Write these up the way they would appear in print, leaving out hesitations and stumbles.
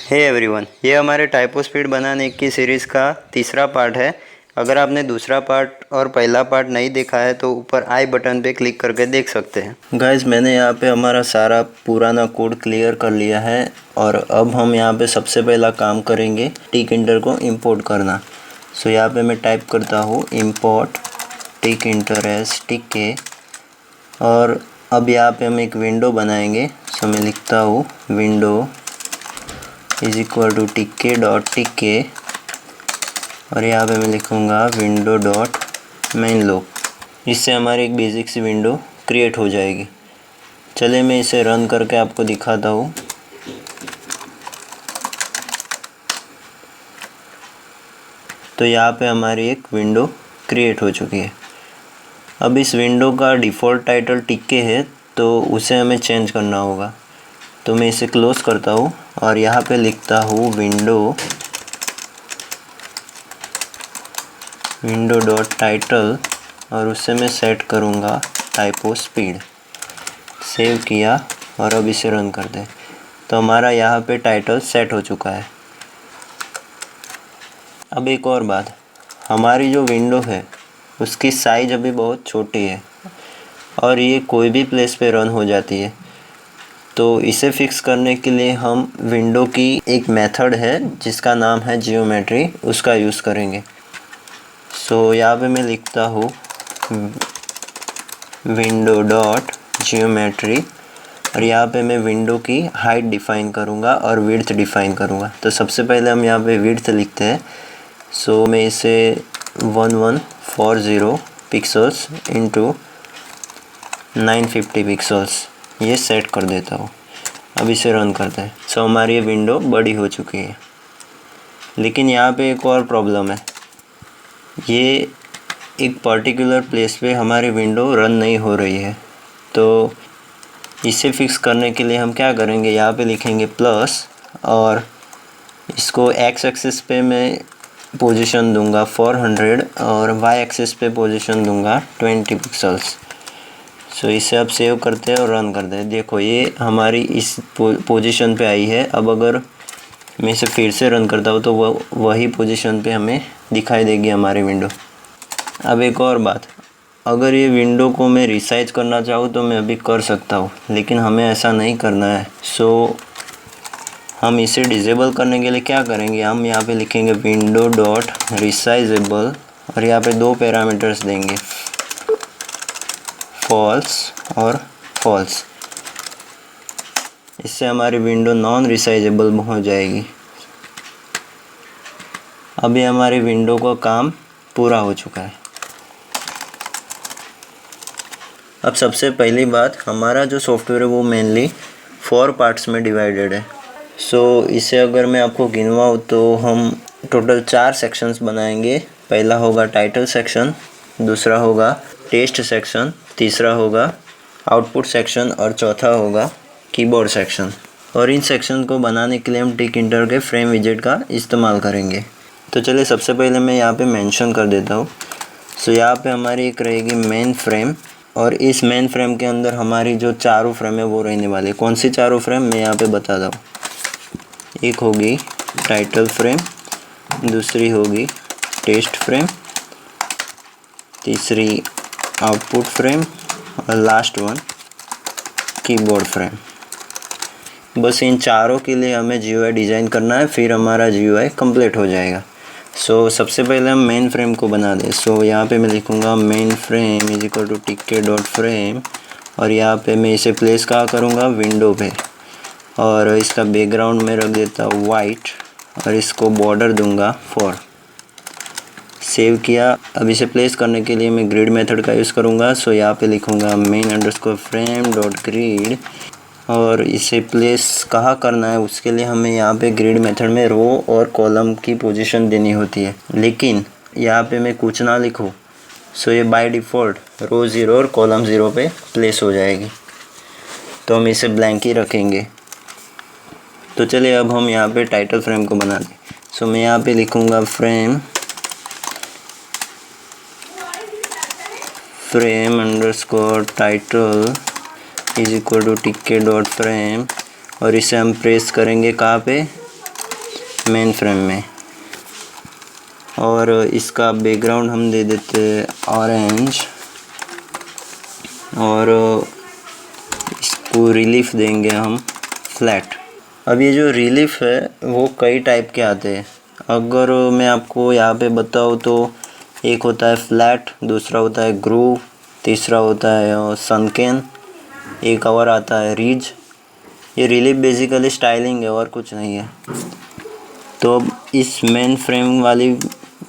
Hey everyone, ये हमारे typo speed बनाने की सीरीज़ का तीसरा पार्ट है। अगर आपने दूसरा पार्ट और पहला पार्ट नहीं देखा है तो ऊपर आई बटन पे क्लिक करके देख सकते हैं। गाइस, मैंने यहाँ पे हमारा सारा पुराना कोड क्लियर कर लिया है और अब हम यहाँ पे सबसे पहला काम करेंगे टिकिंटर को इंपोर्ट करना। सो यहाँ पे मैं टाइप करता हूँ इंपोर्ट टिकिंटर एज टिके और अब यहाँ पे हम एक विंडो बनाएंगे। सो मैं लिखता हूँ window is equal to tk dot टिके और यहाँ पे मैं लिखूँगा विंडो डॉट मेन लॉग। इससे हमारी एक बेसिक सी विंडो क्रिएट हो जाएगी। चलिए मैं इसे रन करके आपको दिखाता हूँ। तो यहाँ पे हमारी एक विंडो क्रिएट हो चुकी है। अब इस विंडो का डिफ़ॉल्ट टाइटल टिके है तो उसे हमें चेंज करना होगा। तो मैं इसे क्लोज़ करता हूँ और यहाँ पे लिखता हूँ विंडो डॉट टाइटल और उससे मैं सेट करूँगा टाइपो स्पीड। सेव किया और अब इसे रन कर दें। तो हमारा यहाँ पे टाइटल सेट हो चुका है। अब एक और बात, हमारी जो विंडो है उसकी साइज़ अभी बहुत छोटी है और ये कोई भी प्लेस पे रन हो जाती है। तो इसे फिक्स करने के लिए हम विंडो की एक मेथड है जिसका नाम है जियोमेट्री, उसका यूज़ करेंगे। सो यहाँ पे मैं लिखता हूँ विंडो डॉट जियोमेट्री और यहाँ पे मैं विंडो की हाइट डिफ़ाइन करूँगा और विड्थ डिफ़ाइन करूँगा। तो सबसे पहले हम यहाँ पे विड्थ लिखते हैं। सो मैं इसे 1140 पिक्सल्स इंटू 950 पिक्सल्स ये सेट कर देता हूँ। अब इसे रन करते हैं। सो हमारी ये विंडो बड़ी हो चुकी है। लेकिन यहाँ पे एक और प्रॉब्लम है, ये एक पर्टिकुलर प्लेस पे हमारी विंडो रन नहीं हो रही है। तो इसे फिक्स करने के लिए हम क्या करेंगे, यहाँ पे लिखेंगे प्लस और इसको एक्स एक्सिस पे मैं पोजीशन दूंगा 400 और वाई एक्सिस पे पोजीशन दूंगा 20 पिक्सल्स। सो इसे अब सेव करते हैं और रन करते हैं। देखो ये हमारी इस पोजीशन पे आई है। अब अगर मैं इसे फिर से रन करता हूँ तो वही पोजीशन पे हमें दिखाई देगी हमारी विंडो। अब एक और बात, अगर ये विंडो को मैं रिसाइज करना चाहूँ तो मैं अभी कर सकता हूँ, लेकिन हमें ऐसा नहीं करना है। सो हम इसे डिसेबल करने के लिए क्या करेंगे, हम यहाँ पे लिखेंगे विंडो डॉट रिसाइजेबल और यहाँ पे दो पैरामीटर्स देंगे, फॉल्स और फॉल्स। इससे हमारी विंडो नॉन रिसाइजेबल हो जाएगी। अभी हमारी विंडो का काम पूरा हो चुका है। अब सबसे पहली बात, हमारा जो सॉफ्टवेयर है वो मेनली 4 पार्ट्स में डिवाइडेड है। सो इसे अगर मैं आपको गिनवाऊँ तो हम टोटल 4 सेक्शंस बनाएंगे। पहला होगा टाइटल सेक्शन, दूसरा होगा टेस्ट सेक्शन, तीसरा होगा आउटपुट सेक्शन और चौथा होगा कीबोर्ड सेक्शन। और इन सेक्शन को बनाने के लिए हम टिकिंटर के फ्रेम विजेट का इस्तेमाल करेंगे। तो चलिए सबसे पहले मैं यहाँ पे मेंशन कर देता हूँ। सो यहाँ पे हमारी एक रहेगी मेन फ्रेम और इस मेन फ्रेम के अंदर हमारी जो चारों फ्रेम है वो रहने वाली है। कौन सी चारों फ्रेम मैं यहाँ पे बताता हूँ। एक होगी टाइटल फ्रेम, दूसरी होगी टेस्ट फ्रेम, तीसरी आउटपुट फ्रेम और लास्ट वन कीबोर्ड फ्रेम। बस इन चारों के लिए हमें GUI डिज़ाइन करना है, फिर हमारा GUI कंप्लीट हो जाएगा। सो सबसे पहले हम मेन फ्रेम को बना दें। सो यहाँ पे मैं लिखूँगा main frame is equal to tk dot frame और यहाँ पे मैं इसे प्लेस कहाँ करूँगा, विंडो पे, और इसका बैकग्राउंड में रख देता हूँ वाइट और इसको बॉर्डर दूंगा 4। सेव किया। अब इसे प्लेस करने के लिए मैं ग्रिड मेथड का यूज़ करूँगा। सो यहाँ पे लिखूँगा main underscore frame dot grid और इसे प्लेस कहाँ करना है उसके लिए हमें यहाँ पे ग्रिड मेथड में रो और कॉलम की पोजीशन देनी होती है, लेकिन यहाँ पे मैं कुछ ना लिखूँ। सो ये बाय डिफ़ॉल्ट रो 0 और कॉलम 0 पे प्लेस हो जाएगी। तो हम इसे ब्लैंक ही रखेंगे। तो चलिए अब हम यहाँ पे टाइटल फ्रेम को बना दें। सो मैं यहाँ पे लिखूँगा frame underscore title is equal to tk dot frame और इसे हम प्रेस करेंगे कहाँ पे, मेन फ्रेम में। और इसका बैकग्राउंड हम दे देते ऑरेंज, और इसको रिलीफ देंगे हम फ्लैट। अब ये जो रिलीफ है वो कई टाइप के आते हैं। अगर मैं आपको यहाँ पे बताऊँ तो एक होता है फ्लैट, दूसरा होता है ग्रूव, तीसरा होता है सनकेन, एक और आता है रिज। ये रिलीफ बेसिकली स्टाइलिंग है और कुछ नहीं है। तो अब इस मेन फ्रेम वाली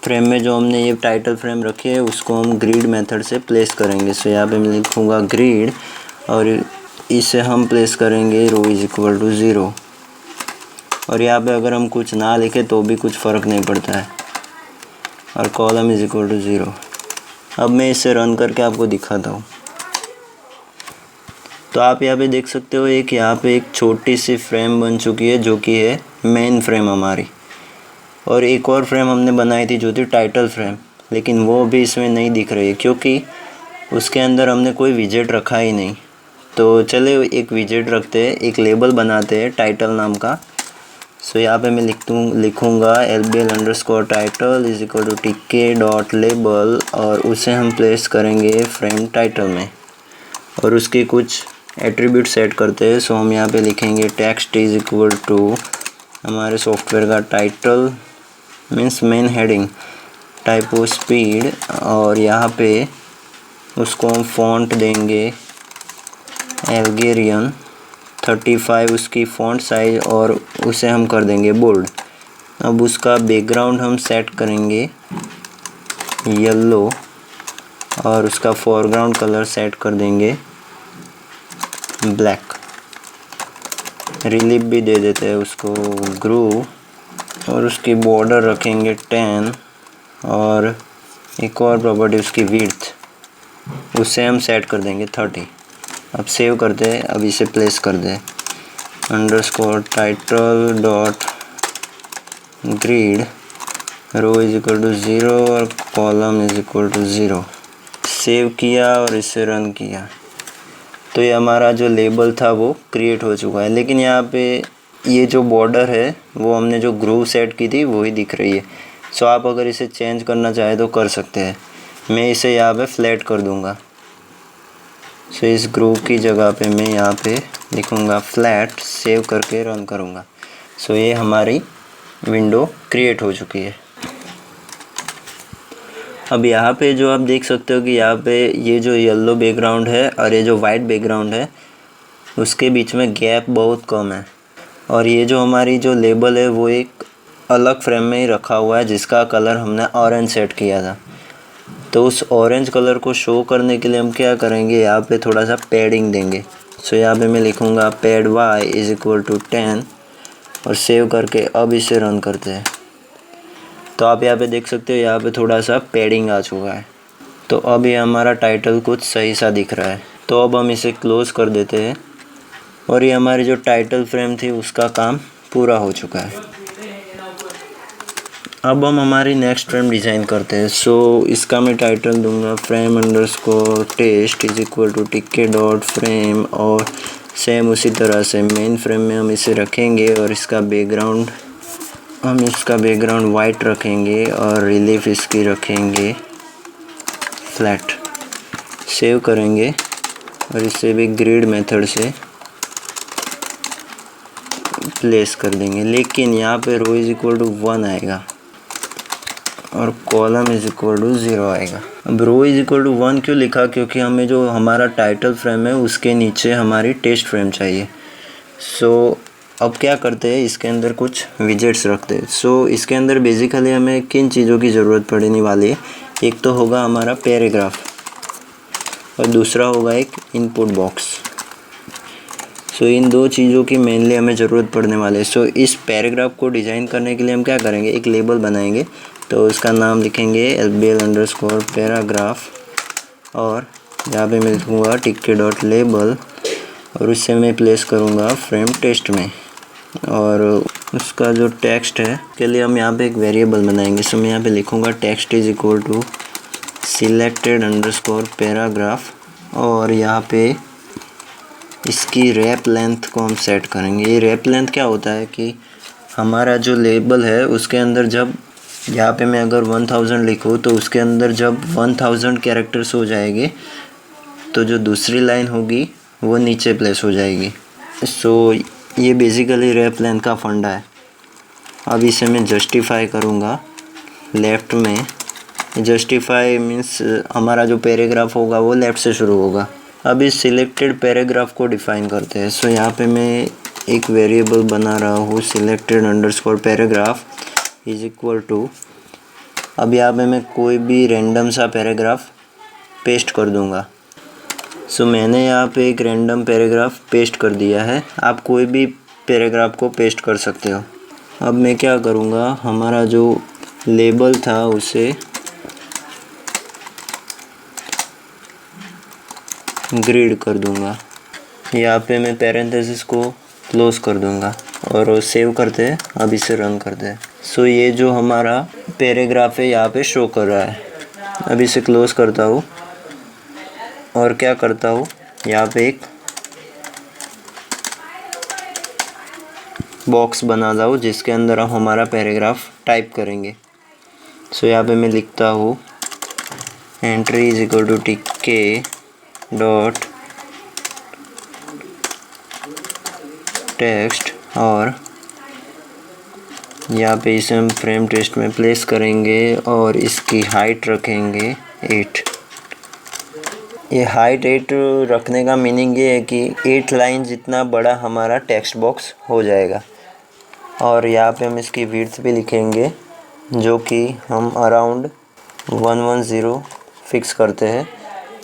फ्रेम में जो हमने ये टाइटल फ्रेम रखी है उसको हम ग्रिड मेथड से प्लेस करेंगे। सो यहाँ पे मैं लिखूँगा ग्रिड और इसे हम प्लेस करेंगे रो इज इक्वल टू 0। और यहाँ पे अगर हम कुछ ना लिखें तो भी कुछ फ़र्क नहीं पड़ता है, और कॉलम इज इक्वल टू 0। अब मैं इसे रन करके आपको दिखाता हूँ। तो आप यहाँ पे देख सकते हो यहाँ पे एक छोटी सी फ्रेम बन चुकी है जो कि है मेन फ्रेम हमारी। और एक और फ्रेम हमने बनाई थी जो थी टाइटल फ्रेम, लेकिन वो भी इसमें नहीं दिख रही है क्योंकि उसके अंदर हमने कोई विजेट रखा ही नहीं। तो चले एक विजेट रखते हैं, एक लेबल बनाते हैं टाइटल नाम का। सो यहाँ पे मैं लिखूँगा lbl_title is equal to tk.label, और उसे हम प्लेस करेंगे फ्रेम टाइटल में और उसकी कुछ एट्रीब्यूट सेट करते हैं। सो हम यहाँ पे लिखेंगे टेक्स्ट इज इक्वल टू हमारे सॉफ्टवेयर का title means main heading, typo speed, और यहाँ पे उसको हम फॉन्ट देंगे एल्गेरियन 35 उसकी फ़ॉन्ट साइज, और उसे हम कर देंगे बोल्ड। अब उसका बैकग्राउंड हम सेट करेंगे येलो, और उसका फोरग्राउंड कलर सेट कर देंगे ब्लैक। रिलीफ भी दे देते हैं उसको ग्रूव, और उसकी बॉर्डर रखेंगे 10, और एक और प्रॉपर्टी उसकी विड्थ उसे हम सेट कर देंगे 30। अब सेव करते हैं, अब इसे प्लेस कर दें _title dot grid row is equal to 0 और column is equal to 0। Save किया और इसे रन किया तो ये हमारा जो लेबल था वो क्रिएट हो चुका है। लेकिन यहाँ पे ये जो बॉर्डर है वो हमने जो ग्रूव सेट की थी वही दिख रही है। सो आप अगर इसे चेंज करना चाहें तो कर सकते हैं। मैं इसे यहाँ पे फ्लैट कर दूँगा। सो इस ग्रूव की जगह पे मैं यहाँ पे लिखूँगा फ्लैट, सेव करके रन करूँगा। सो ये हमारी विंडो क्रिएट हो चुकी है। अब यहाँ पे जो आप देख सकते हो कि यहाँ पे ये जो येलो बैकग्राउंड है और ये जो वाइट बैकग्राउंड है उसके बीच में गैप बहुत कम है, और ये जो हमारी जो लेबल है वो एक अलग फ्रेम में ही रखा हुआ है जिसका कलर हमने ऑरेंज सेट किया था। तो उस ऑरेंज कलर को शो करने के लिए हम क्या करेंगे, यहाँ पे थोड़ा सा पैडिंग देंगे। सो यहाँ पे मैं लिखूँगा pad y is equal to 10 और सेव करके अब इसे रन करते हैं। तो आप यहाँ पे देख सकते हो यहाँ पे थोड़ा सा पैडिंग आ चुका है। तो अब ये हमारा टाइटल कुछ सही सा दिख रहा है। तो अब हम इसे क्लोज़ कर देते हैं और ये हमारी जो टाइटल फ्रेम थी उसका काम पूरा हो चुका है। अब हम हमारी नेक्स्ट फ्रेम डिज़ाइन करते हैं। सो इसका मैं टाइटल दूंगा frame underscore test is equal to टिक्के डॉट फ्रेम, और सेम उसी तरह से मेन फ्रेम में हम इसे रखेंगे और इसका बैकग्राउंड वाइट रखेंगे और रिलीफ इसकी रखेंगे फ्लैट। सेव करेंगे और इसे भी ग्रिड मेथड से प्लेस कर देंगे। लेकिन यहाँ पे रो इज इक्वल टू 1 आएगा और कॉलम इज इक्वल टू 0 आएगा। अब रो इज इक्वल टू 1 क्यों लिखा, क्योंकि हमें जो हमारा टाइटल फ्रेम है उसके नीचे हमारी टेस्ट फ्रेम चाहिए। सो अब क्या करते हैं, इसके अंदर कुछ विजेट्स रखते हैं। सो इसके अंदर बेसिकली हमें किन चीज़ों की ज़रूरत पड़ने वाली है, एक तो होगा हमारा पैराग्राफ और दूसरा होगा एक इनपुट बॉक्स। सो इन दो चीज़ों की मेनली हमें ज़रूरत पड़ने वाली है। सो इस पैराग्राफ को डिज़ाइन करने के लिए हम क्या करेंगे, एक लेबल बनाएंगे। तो उसका नाम लिखेंगे lbl_paragraph, और यहाँ पे मैं लिखूँगा टिक्के डॉट लेबल, और उससे मैं प्लेस करूँगा फ्रेम टेस्ट में। और उसका जो टेक्स्ट है के लिए हम यहाँ पे एक वेरिएबल बनाएंगे। सो मैं यहाँ पे लिखूँगा text is equal to selected_paragraph, और यहाँ पे इसकी रैप लेंथ को हम सेट करेंगे। ये रैप लेंथ क्या होता है कि हमारा जो लेबल है उसके अंदर जब यहाँ पे मैं अगर 1000 लिखूँ तो उसके अंदर जब 1000 कैरेक्टर्स हो जाएंगे तो जो दूसरी लाइन होगी वो नीचे प्लेस हो जाएगी। सो ये बेसिकली रेपलेन का फंडा है। अब इसे मैं जस्टिफाई करूँगा लेफ़्ट में। जस्टिफाई मीन्स हमारा जो पैराग्राफ होगा वो लेफ़्ट से शुरू होगा। अब इस सिलेक्टेड पैराग्राफ को डिफ़ाइन करते हैं। सो यहाँ पे मैं एक वेरिएबल बना रहा हूँ selected underscore paragraph is equal to. अब यहाँ पे मैं कोई भी रैंडम सा पैराग्राफ पेस्ट कर दूँगा। सो मैंने यहाँ पे एक रैंडम पैराग्राफ पेस्ट कर दिया है। आप कोई भी पैराग्राफ को पेस्ट कर सकते हो। अब मैं क्या करूँगा, हमारा जो लेबल था उसे ग्रिड कर दूँगा। यहाँ पे मैं पैरेंथेसिस को क्लोज़ कर दूँगा और सेव करते हैं। अब इसे रन करते हैं। सो ये जो हमारा पैराग्राफ है यहाँ पे शो कर रहा है। अब इसे क्लोज़ करता हूँ और क्या करता हूँ, यहाँ पे एक बॉक्स बनाता हूँ जिसके अंदर हम हमारा पैराग्राफ टाइप करेंगे। सो यहाँ पे मैं लिखता हूँ एंट्री इज इक्वल टू टीके डॉट टेक्स्ट और यहाँ पे इसे हम फ्रेम टेक्स्ट में प्लेस करेंगे और इसकी हाइट रखेंगे 8। ये हाइट 8 रखने का मीनिंग ये है कि 8 लाइन जितना बड़ा हमारा टेक्स्ट बॉक्स हो जाएगा। और यहाँ पे हम इसकी विड्थ भी लिखेंगे जो कि हम अराउंड 110 फिक्स करते हैं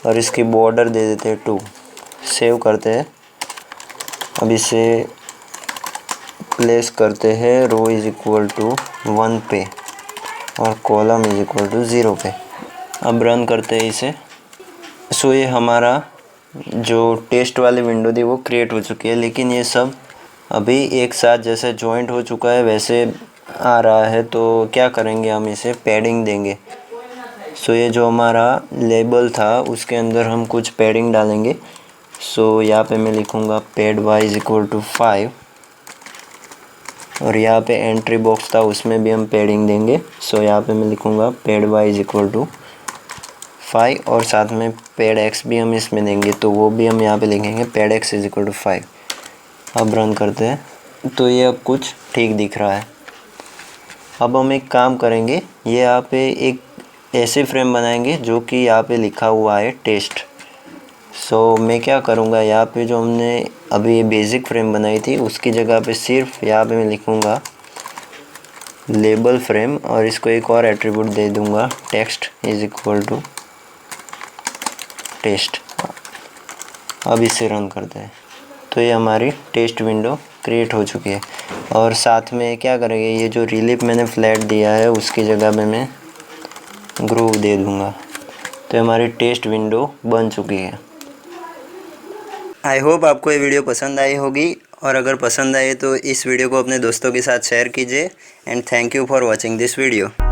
और इसकी बॉर्डर दे देते हैं 2। सेव करते हैं। अब इसे प्लेस करते हैं रो इज इक्वल टू 1 पे और कॉलम इज इक्वल टू 0 पे। अब रन करते हैं इसे। सो ये हमारा जो टेस्ट वाली विंडो थी वो क्रिएट हो चुकी है, लेकिन ये सब अभी एक साथ जैसे जॉइंट हो चुका है वैसे आ रहा है। तो क्या करेंगे, हम इसे पैडिंग देंगे। सो ये जो हमारा लेबल था उसके अंदर हम कुछ पैडिंग डालेंगे। सो यहाँ पे मैं लिखूँगा pad Y is equal to 5 और यहाँ पे एंट्री बॉक्स था उसमें भी हम पैडिंग देंगे। सो यहाँ पे मैं लिखूँगा pad Y is equal to 5 और साथ में पैड एक्स भी हम इसमें देंगे, तो वो भी हम यहाँ पे लिखेंगे pad X is equal to 5। अब रन करते हैं तो ये अब कुछ ठीक दिख रहा है। अब हम एक काम करेंगे, ये यहाँ पे एक ऐसे फ्रेम बनाएंगे जो कि यहाँ पे लिखा हुआ है टेस्ट। सो मैं क्या करूँगा, यहाँ पे जो हमने अभी बेसिक फ्रेम बनाई थी उसकी जगह पे सिर्फ यहाँ पे मैं लिखूँगा लेबल फ्रेम और इसको एक और एट्रीब्यूट दे दूँगा text is equal to test. अब इसे रन करते हैं तो ये हमारी टेस्ट विंडो क्रिएट हो चुकी है। और साथ में क्या करेंगे, ये जो रिलीफ मैंने फ्लैट दिया है उसकी जगह पे मैं ग्रूव दे दूँगा। तो हमारी टेस्ट विंडो बन चुकी है। आई होप आपको ये वीडियो पसंद आई होगी और अगर पसंद आए तो इस वीडियो को अपने दोस्तों के साथ शेयर कीजिए। And thank you for watching this video.